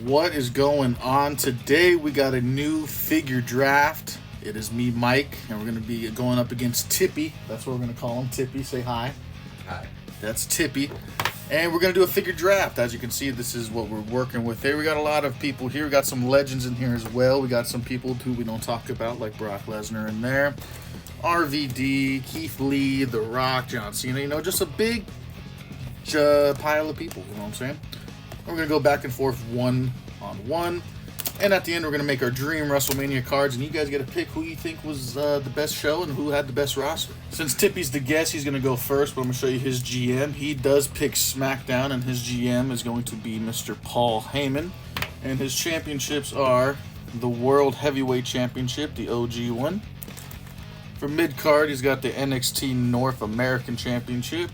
What is going on today? We got a new figure draft. It is me, Mike, and we're going to be going up against Tippy. That's what we're going to call him. Tippy, say hi. Hi. That's Tippy. And we're going to do a figure draft. As you can see, this is what we're working with here. We got a lot of people here. We got some legends in here as well. We got some people who we don't talk about, like Brock Lesnar in there. RVD, Keith Lee, The Rock, John Cena. You know, just a big pile of people. You know what I'm saying? We're going to go back and forth one-on-one. And at the end, we're going to make our dream WrestleMania cards. And you guys get to pick who you think was the best show and who had the best roster. Since Tippy's the guest, he's going to go first. But I'm going to show you his GM. He does pick Smackdown. And his GM is going to be Mr. Paul Heyman. And his championships are the World Heavyweight Championship, the OG one. For mid-card, he's got the NXT North American Championship.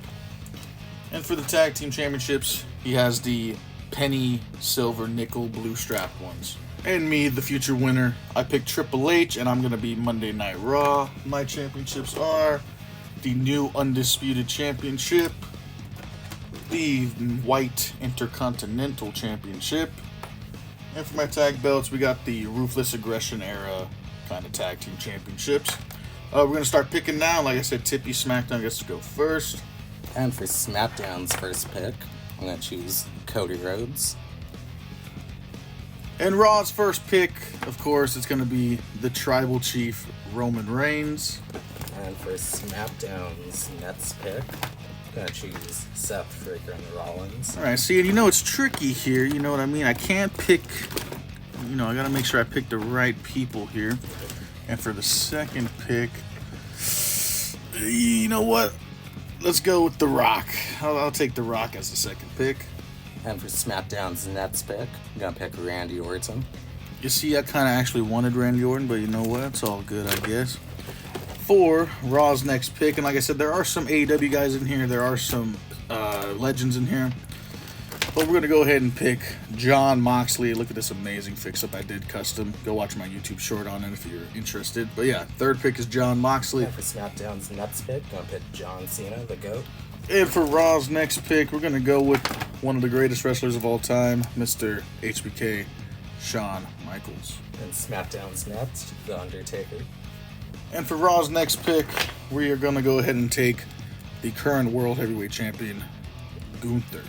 And for the Tag Team Championships, he has the penny, silver, nickel, blue strap ones. And me, the future winner, I picked Triple H, and I'm going to be Monday Night Raw. My championships are the new Undisputed Championship, the White Intercontinental Championship, and for my tag belts, we got the Ruthless Aggression Era kind of Tag Team Championships. We're going to start picking now. Like I said, Tippys Smackdown gets to go first. And for SmackDown's first pick, I'm going to choose Cody Rhodes. And Raw's first pick, of course, it's going to be the Tribal Chief, Roman Reigns. And for SmackDown's next pick, I'm going to choose Seth freaking Rollins. All right, see, and you know it's tricky here. You know what I mean? I can't pick, I got to make sure I pick the right people here. And for the second pick, you know what? Let's go with The Rock. I'll take The Rock as the second pick. And for SmackDown's next pick, I'm going to pick Randy Orton. You see, I kind of actually wanted Randy Orton, but you know what? It's all good, I guess. For Raw's next pick, and like I said, there are some AEW guys in here. There are some legends in here. But we're going to go ahead and pick Jon Moxley. Look at this amazing fix-up I did custom. Go watch my YouTube short on it if you're interested. But yeah, third pick is Jon Moxley. And for SmackDown's next pick, I'm going to pick John Cena, the GOAT. And for Raw's next pick, we're going to go with one of the greatest wrestlers of all time, Mr. HBK, Shawn Michaels. And SmackDown's next, The Undertaker. And for Raw's next pick, we are going to go ahead and take the current World Heavyweight Champion, Gunther.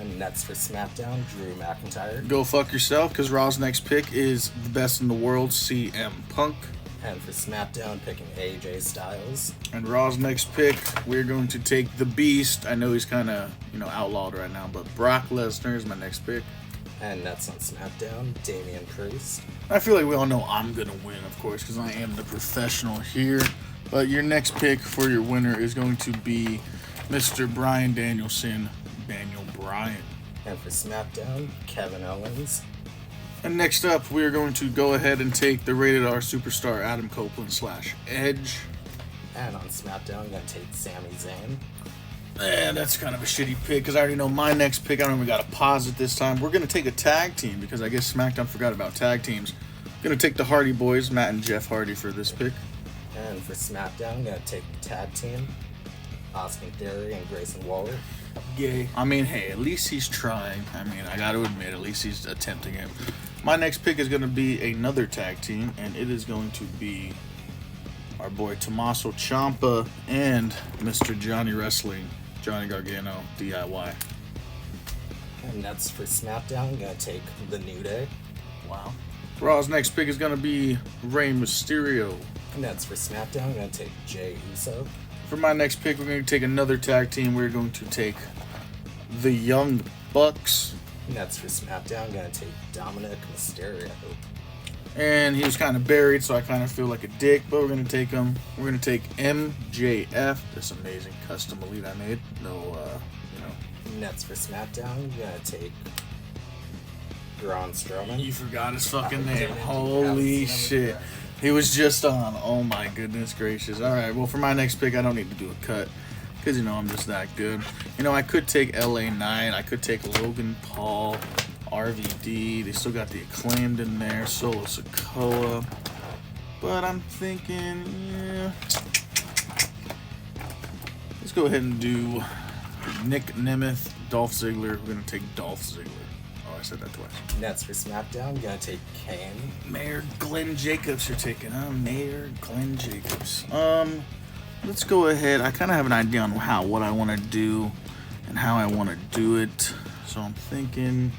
And next for SmackDown, Drew McIntyre. Go fuck yourself, because Raw's next pick is the best in the world, CM Punk. And for SmackDown, picking AJ Styles. And Raw's next pick, we're going to take the Beast. I know he's kind of, outlawed right now, but Brock Lesnar is my next pick. And next on SmackDown, Damian Priest. I feel like we all know I'm going to win, of course, because I am the professional here. But your next pick for your winner is going to be Mr. Bryan Danielson, Daniel Bryan. And for SmackDown, Kevin Owens. And next up, we are going to go ahead and take the Rated R superstar Adam Copeland / Edge. And on SmackDown, I'm going to take Sami Zayn. And that's kind of a shitty pick because I already know my next pick. I don't even got to pause it this time. We're going to take a tag team because I guess SmackDown forgot about tag teams. Going to take the Hardy Boys, Matt and Jeff Hardy, for this pick. And for SmackDown, I'm going to take the tag team, Austin Theory and Grayson Waller. Yay. I mean, hey, at least he's trying. I got to admit, at least he's attempting it. My next pick is going to be another tag team, and it is going to be our boy Tommaso Ciampa and Mr. Johnny Wrestling, Johnny Gargano, DIY. And that's for SmackDown, I'm going to take The New Day. Wow. Raw's next pick is going to be Rey Mysterio. And that's for SmackDown, I'm going to take Jey Uso. For my next pick, we're going to take another tag team. We're going to take the Young Bucks. And that's for SmackDown, I'm going to take Dominic Mysterio. And he was kind of buried, so I kind of feel like a dick, but we're going to take him. We're going to take MJF, this amazing custom elite I made. And that's for SmackDown, I'm going to take Braun Strowman. You forgot his fucking name. Holy shit. He was just on. Oh my goodness gracious. Alright, well for my next pick, I don't need to do a cut. Because, I'm just that good. I could take LA Knight. I could take Logan Paul, RVD. They still got the Acclaimed in there. Solo Sikoa. But I'm thinking, Let's go ahead and do Nick Nemeth, Dolph Ziggler. We're going to take Dolph Ziggler. Oh, I said that twice. Next for SmackDown, gonna take Kane. Mayor Glenn Jacobs you're taking, huh? Mayor Glenn Jacobs. Let's go ahead. I kind of have an idea on what I want to do and how I want to do it. So I'm thinking,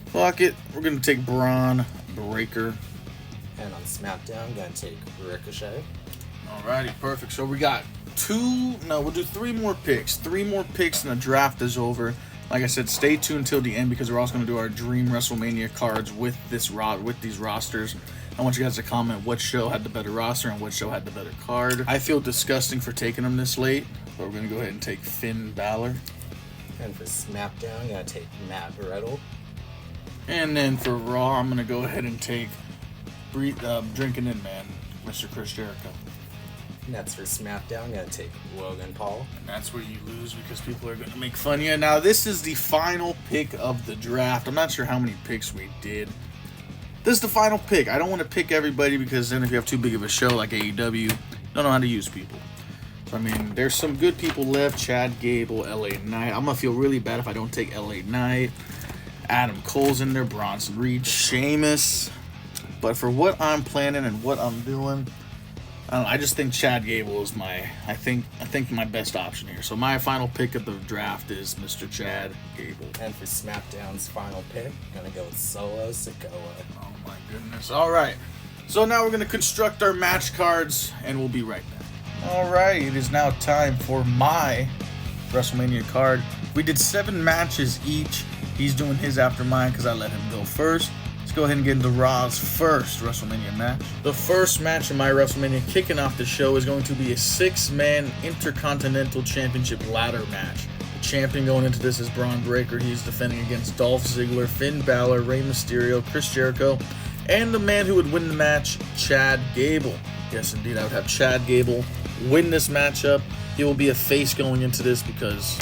fuck it. We're going to take Braun Breaker. And on SmackDown, gonna take Ricochet. Alrighty, perfect. So we got we'll do 3 more picks. 3 more picks and the draft is over. Like I said, stay tuned until the end because we're also going to do our Dream WrestleMania cards with these rosters. I want you guys to comment what show had the better roster and what show had the better card. I feel disgusting for taking them this late, but we're going to go ahead and take Finn Balor. And for SmackDown, I'm gonna take Matt Riddle. And then for Raw, I'm going to go ahead and take Drinking In Man, Mr. Chris Jericho. Next for SmackDown, I'm gonna take Logan Paul. And that's where you lose because people are going to make fun of you. Now, this is the final pick of the draft. I'm not sure how many picks we did. This is the final pick. I don't want to pick everybody because then if you have too big of a show like AEW, you don't know how to use people. So, I mean, there's some good people left. Chad Gable, LA Knight. I'm going to feel really bad if I don't take LA Knight. Adam Cole's in there. Bronson Reed. Sheamus. But for what I'm planning and what I'm doing, I just think Chad Gable is my best option here. So my final pick of the draft is Mr. Chad Gable. And for SmackDown's final pick, I'm gonna go with Solo Sikoa. Oh my goodness. All right. So now we're going to construct our match cards and we'll be right back. All right. It is now time for my WrestleMania card. We did 7 matches each. He's doing his after mine because I let him go first. Go ahead and get into Raw's first WrestleMania match. The first match in my WrestleMania kicking off the show is going to be a 6-man Intercontinental Championship ladder match. The champion going into this is Braun Breaker. He's defending against Dolph Ziggler, Finn Balor, Rey Mysterio, Chris Jericho, and the man who would win the match, Chad Gable. Yes, indeed, I would have Chad Gable win this matchup. He will be a face going into this because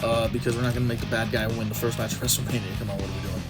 we're not going to make the bad guy win the first match of WrestleMania. Come on, what are we doing?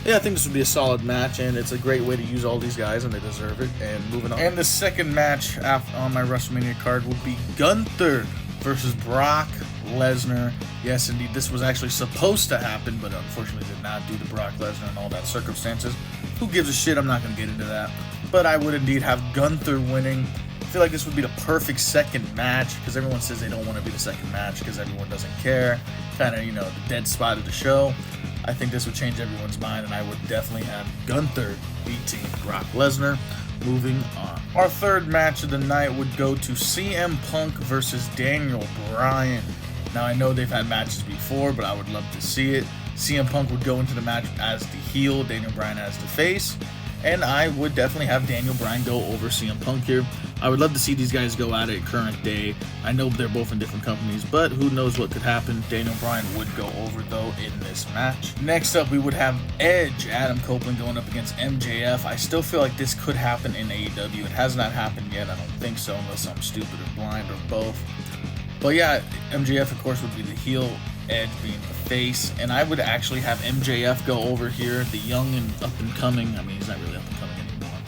Yeah, I think this would be a solid match, and it's a great way to use all these guys, and they deserve it. And moving on. And the second match on my WrestleMania card would be Gunther versus Brock Lesnar. Yes, indeed, this was actually supposed to happen, but unfortunately did not due to Brock Lesnar and all that circumstances. Who gives a shit? I'm not going to get into that. But I would indeed have Gunther winning. I feel like this would be the perfect second match because everyone says they don't want to be the second match because everyone doesn't care. Kind of, the dead spot of the show. I think this would change everyone's mind, and I would definitely have Gunther beating Brock Lesnar. Moving on. Our third match of the night would go to CM Punk versus Daniel Bryan. Now, I know they've had matches before, but I would love to see it. CM Punk would go into the match as the heel, Daniel Bryan as the face. And I would definitely have Daniel Bryan go over CM Punk here. I would love to see these guys go at it current day. I know they're both in different companies, but who knows what could happen. Daniel Bryan would go over, though, in this match. Next up, we would have Edge, Adam Copeland, going up against MJF. I still feel like this could happen in AEW. It has not happened yet. I don't think so, unless I'm stupid or blind or both. But yeah, MJF, of course, would be the heel, Edge being the face, and I would actually have MJF go over here, the young and up-and-coming. I mean, he's not really up-and-coming anymore.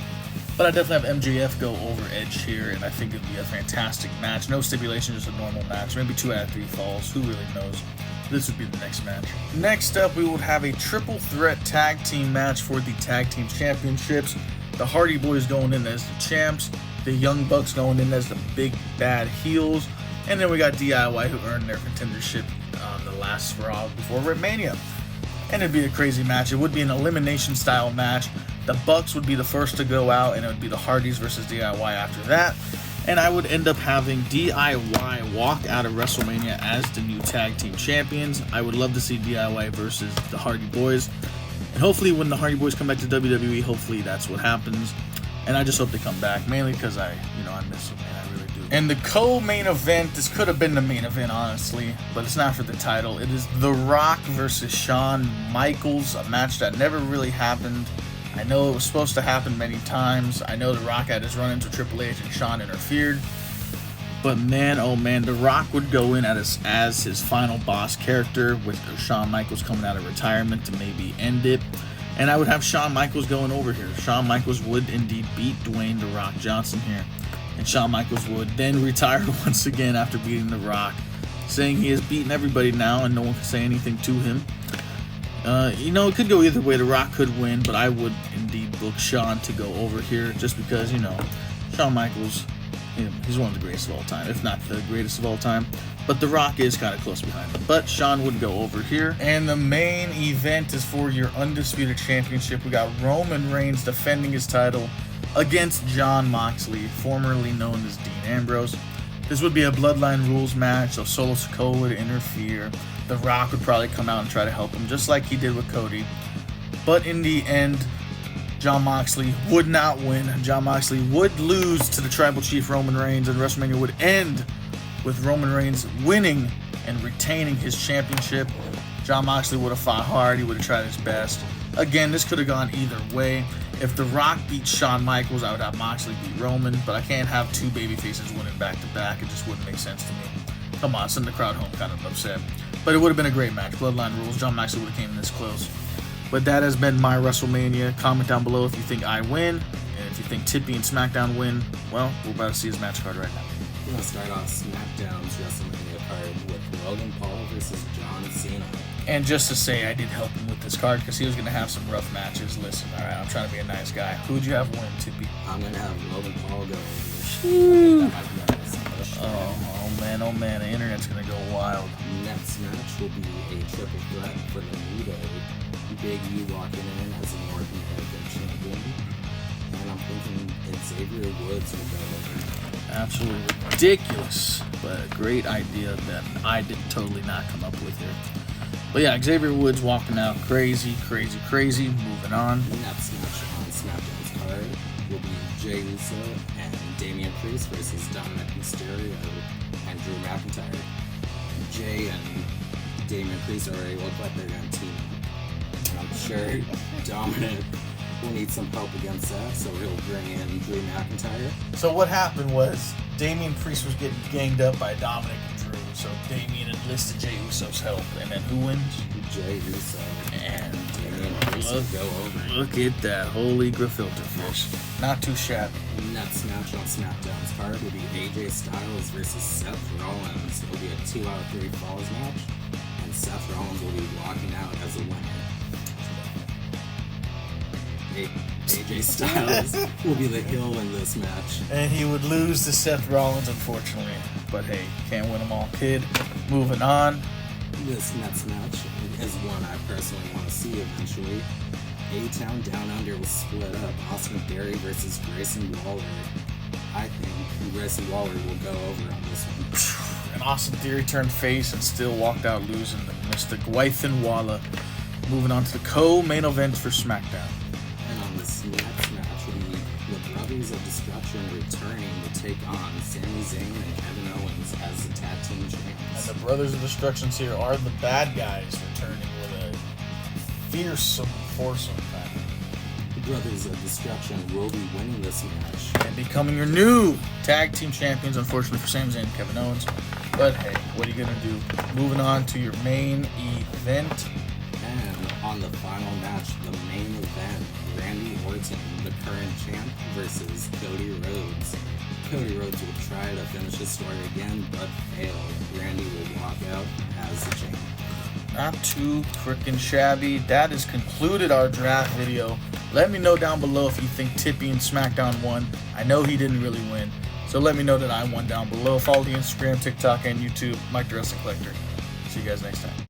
But I definitely have MJF go over Edge here, and I think it'd be a fantastic match. No stipulation, just a normal match. Maybe 2 out of 3 falls. Who really knows? This would be the next match. Next up, we would have a triple threat tag team match for the tag team championships. The Hardy Boys going in as the champs. The Young Bucks going in as the big bad heels. And then we got DIY who earned their contendership on the last Raw before WrestleMania. And it'd be a crazy match. It would be an elimination style match. The Bucks would be the first to go out, and it would be the Hardys versus DIY after that. And I would end up having DIY walk out of WrestleMania as the new tag team champions. I would love to see DIY versus the Hardy Boys. And hopefully when the Hardy Boys come back to WWE, hopefully that's what happens. And I just hope they come back, mainly because I miss them, man. I really do. And the co-main event, this could have been the main event, honestly, but it's not for the title. It is The Rock versus Shawn Michaels, a match that never really happened. I know it was supposed to happen many times. I know The Rock had his run into Triple H and Shawn interfered. But man, oh man, The Rock would go in as his final boss character with Shawn Michaels coming out of retirement to maybe end it. And I would have Shawn Michaels going over here. Shawn Michaels would indeed beat Dwayne The Rock Johnson here. And Shawn Michaels would then retire once again after beating The Rock, saying he has beaten everybody now and no one can say anything to him. It could go either way. The Rock could win, but I would indeed book Shawn to go over here just because, Shawn Michaels, he's one of the greatest of all time, if not the greatest of all time. But The Rock is kind of close behind him. But Shawn would go over here. And the main event is for your Undisputed Championship. We got Roman Reigns defending his title against Jon Moxley, formerly known as Dean Ambrose. This would be a Bloodline Rules match, so Solo Sikoa would interfere. The Rock would probably come out and try to help him, just like he did with Cody. But in the end, Jon Moxley would not win. Jon Moxley would lose to the Tribal Chief Roman Reigns, and WrestleMania would end with Roman Reigns winning and retaining his championship. Jon Moxley would have fought hard. He would have tried his best. Again, this could have gone either way. If The Rock beat Shawn Michaels, I would have Moxley beat Roman, but I can't have two babyfaces winning back-to-back. It just wouldn't make sense to me. Come on, send the crowd home kind of upset. But it would have been a great match. Bloodline Rules. Jon Moxley would have came this close. But that has been my WrestleMania. Comment down below if you think I win, and if you think Tippy and Smackdown win. Well, we're about to see his match card right now. We're going to start off Smackdown's WrestleMania card with Logan Paul versus John Cena. And just to say, I did help him with this card because he was going to have some rough matches. Listen, alright, I'm trying to be a nice guy. Who'd you have win, Tippy? I'm going to have Logan Paul go Oh man, the internet's going to go wild. Next match will be a triple threat for the New Day. Big U walking in as a North American champion. And I'm thinking Xavier Woods will go over. Absolutely ridiculous, but a great idea that I did totally not come up with here. But yeah, Xavier Woods walking out crazy. Moving on. Next match on SmackDown's card will be Jey Uso and Damian Priest versus Dominic Mysterio and Drew McIntyre. Jey and Damian Priest already look like they're going to team up. And I'm sure Dominic will need some help against that, so he'll bring in Drew McIntyre. So what happened was Damian Priest was getting ganged up by Dominic and Drew, so Damian enlisted Jey Uso's help, and then who wins? Jey Uso and Damian Priest will go over. Look at that, holy gefilte fish. Not too shabby. Next match on SmackDown's card will be AJ Styles versus Seth Rollins. It will be a 2 out of 3 falls match, and Seth Rollins will be walking out as a winner. AJ Styles will be the heel in this match. And he would lose to Seth Rollins, unfortunately. But hey, can't win them all, kid. Moving on. This next match is one I personally want to see eventually. A-Town Down Under was split up. Austin Theory versus Grayson Waller. I think Grayson Waller will go over on this one. And Austin Theory turned face and still walked out losing to Mr. Gwathan Waller. Moving on to the co-main event for SmackDown. And on this next match, we need the Brothers of Destruction returning to take on Sami Zayn and Kevin Owens as the tag team champions. And the Brothers of Destruction here are the bad guys returning with a fearsome foursome kind of. The Brothers of Destruction will be winning this match and becoming your new tag team champions, unfortunately for Sami Zayn and Kevin Owens. But hey, what are you going to do? Moving on to your main event. And on the final match, the main event, Randy Orton, the current champ, versus Cody Rhodes. Cody Rhodes will try to finish his story again, but fail. Randy will walk out as the champ. Not too freaking shabby. That has concluded our draft video. Let me know down below if you think Tippy and Smackdown won. I know he didn't really win, so let me know that I won down below. Follow the Instagram, TikTok, and YouTube, Mike the Wrestling Collector. See you guys next time.